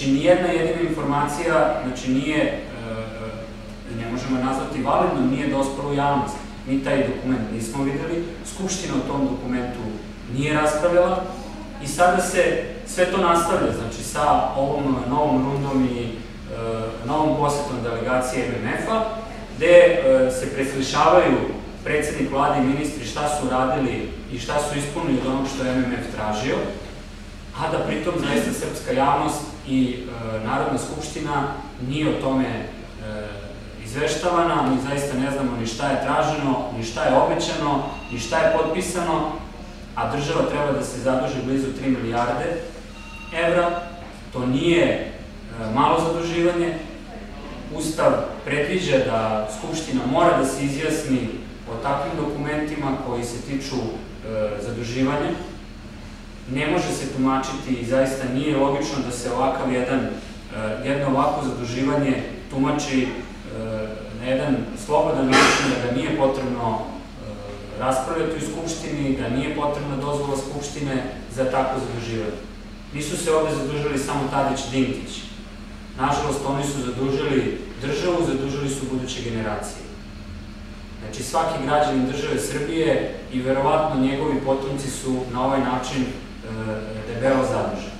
Znači, nijedna jedina informacija, znači nije, ne možemo je nazvati validnom, nije dospela u javnost. Mi taj dokument nismo videli, Skupština o tom dokumentu nije raspravljala i sada se sve to nastavlja, znači sa ovom novom rundom i novom posetom delegacije MMF-a, gde se preslišavaju predsednik vlade i ministri šta su radili i šta su ispunili od onog što je MMF tražio, a da pritom zaista srpska javnost i Narodna skupština nije o tome izveštavana, mi zaista ne znamo ni šta je traženo, ni šta je obećano, ni šta je potpisano, a država treba da se zaduži blizu 3 milijarde evra. To nije malo zaduživanje. Ustav predviđa da Skupština mora da se izjasni o takvim dokumentima koji se tiču zaduživanja. Ne može se tumačiti i zaista nije logično da se jedno ovako zaduživanje tumači na jedan slobodan način, da ga nije potrebno raspravljati u Skupštini, da nije potrebna dozvola Skupštine za takvo zaduživanje. Nisu se ovde zadužili samo Tadić i Dinkić. Nažalost, oni su zadužili državu, zadužili su buduće generacije. Znači, svaki građanin države Srbije i verovatno njegovi potomci su na ovaj način debelo zaduženi.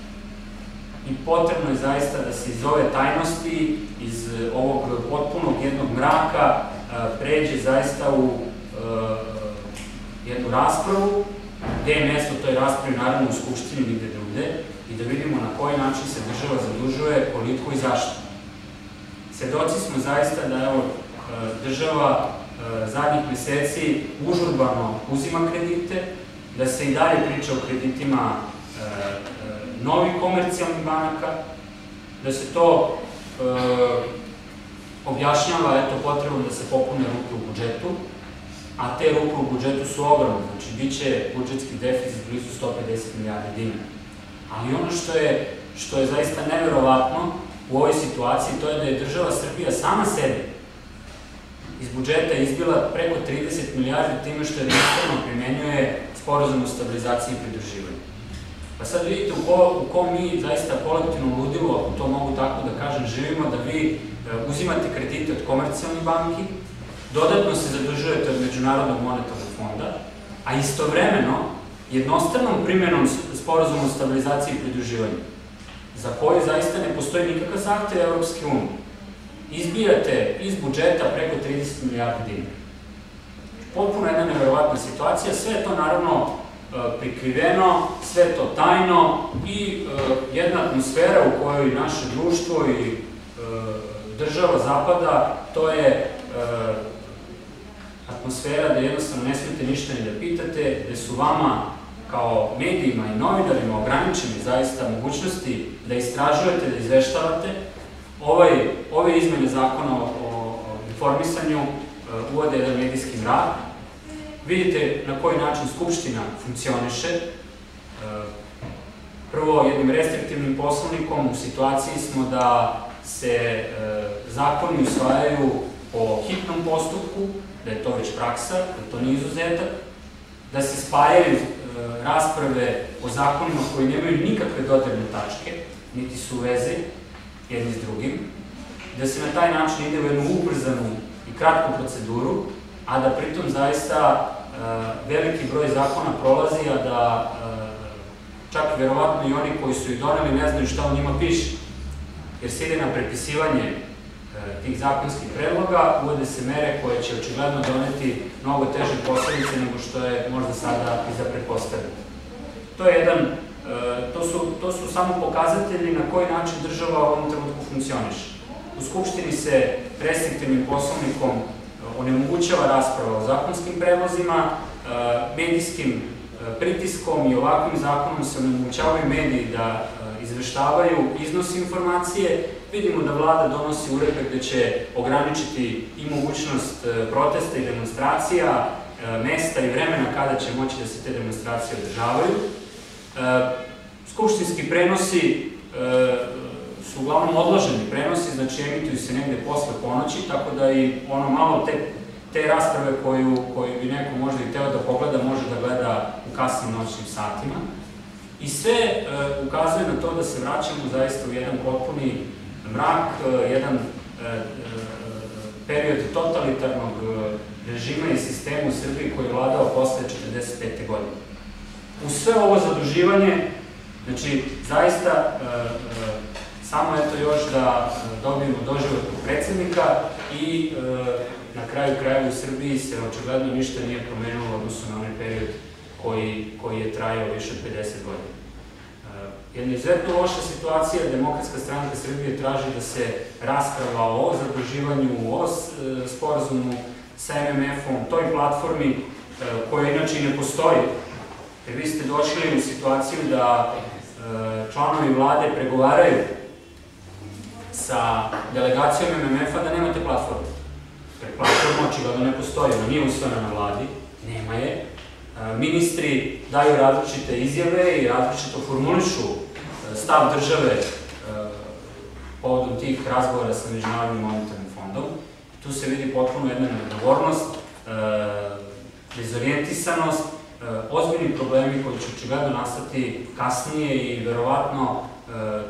I potrebno je zaista da se iz ove tajnosti, iz ovog potpunog jednog mraka pređe zaista u jednu raspravu, gde je mesto toj raspravi naravno u Skupštini, nigde drugde, i da vidimo na koji način se država zadužuje, koliko i zašto. Svedoci smo zaista da država zadnjih meseci užurbano uzima kredite, da se i dalje priča o kreditima novih komercijalnih banaka, da se to objašnjava potrebom da se popune rupe u budžetu, a te rupe u budžetu su ogromne, znači bit će budžetski deficit blizu 150 milijardi dinara. Ali ono što je zaista neverovatno u ovoj situaciji, to je da je država Srbija sama sebi iz budžeta izbila preko 30 milijardi time što jednostavno primenjuje sporazum o stabilizaciji i pridruživanju. Pa sad vidite u kom mi zaista kolektivnom ludilu, ako to mogu tako da kažem, živimo, da vi uzimate kredite od komercijalnih banki, dodatno se zadužujete od Međunarodnog monetarnog fonda, a istovremeno jednostavnom primjenom sporazuma o stabilizaciji i pridruživanju, za koje zaista ne postoji nikakav zahtev Evropske unije, izbijate iz budžeta preko 30 milijardi dinara. Potpuno jedna neverovatna situacija, sve je to naravno prikriveno, sve je to tajno i jedna atmosfera u kojoj naše društvo i država zapada, to je atmosfera da jednostavno ne smete ništa ni da pitate, gde su vama kao medijima i novinarima ograničeni zaista mogućnosti da istražujete, da izveštavate. Ove izmene zakona o informisanju uvode jedan medijski mrak. Vidite na koji način Skupština funkcioniše. Prvo, jednim restriktivnim poslovnikom u situaciji smo da se zakoni usvajaju po hitnom postupku, da je to već praksa, da to nije izuzetak, da se spajaju rasprave o zakonima koji nemaju nikakve dodirne tačke, niti su u vezi jedni s drugim, da se na taj način ide u jednu ubrzanu i kratku proceduru, a da pritom zaista veliki broj zakona prolazi, a da čak verovatno i oni koji su ih doneli ne znaju šta u njima piše, jer se ide na prepisivanje tih zakonskih predloga, uvode se mere koje će očigledno doneti mnogo teže posledice nego što je možda sada i za pretpostavljeno. To su samo pokazatelji na koji način država u ovom trenutku funkcioniše. U Skupštini se restriktivnim poslovnikom onemogućava rasprava o zakonskim predlozima, medijskim pritiskom i ovakvim zakonom se onemogućavaju mediji da izveštavaju iznos informacije. Vidimo da vlada donosi uredbe gde će ograničiti i mogućnost protesta i demonstracija, mesta i vremena kada će moći da se te demonstracije održavaju. Skupštinski prenosi su uglavnom odloženi prenosi, znači emituju se negde posle ponoći, tako da i ono malo te rasprave koju bi neko možda i teo da pogleda, može da gleda u kasnim noćnim satima. I sve ukazuje na to da se vraćamo zaista u jedan potpuni mrak, jedan period totalitarnog režima i sistema u Srbiji koji je vladao posle 1945. godine. U sve ovo zaduživanje, znači, zaista, samo eto još da dobijemo doživotnog predsjednika i na kraju krajeva u Srbiji se očigledno ništa nije promenilo u odnosu na onaj period koji je trajao više od 50 godina. Jedna izuzetno loša situacija, Demokratska stranka Srbije traži da se rasprava o zaduživanju, o sporazumu sa MMF-om, toj platformi koja inače i ne postoji. Jer vi ste došli u situaciju da članovi vlade pregovaraju sa delegacijom MMF-a da nemate platformu. Jer platforma očigledno ne postoji, ona nije usvojena na vladi, nema je. Ministri daju različite izjave i različito formulišu stav države povodom tih razgovora sa Međunarodnim monetarnim fondom. Tu se vidi potpuno jedna neodgovornost, dezorijentisanost, ozbiljni problemi koji će očigledno nastati kasnije i verovatno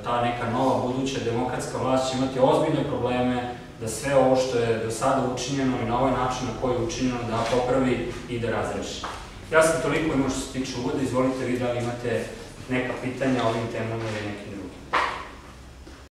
ta neka nova buduća demokratska vlast će imati ozbiljne probleme da sve ovo što je do sada učinjeno i na ovaj način na koji je učinjeno da popravi i da razreši. Ja sam toliko imao što se tiče uvoda, izvolite vi da li imate neka pitanja o ovim temama ili nekim drugim.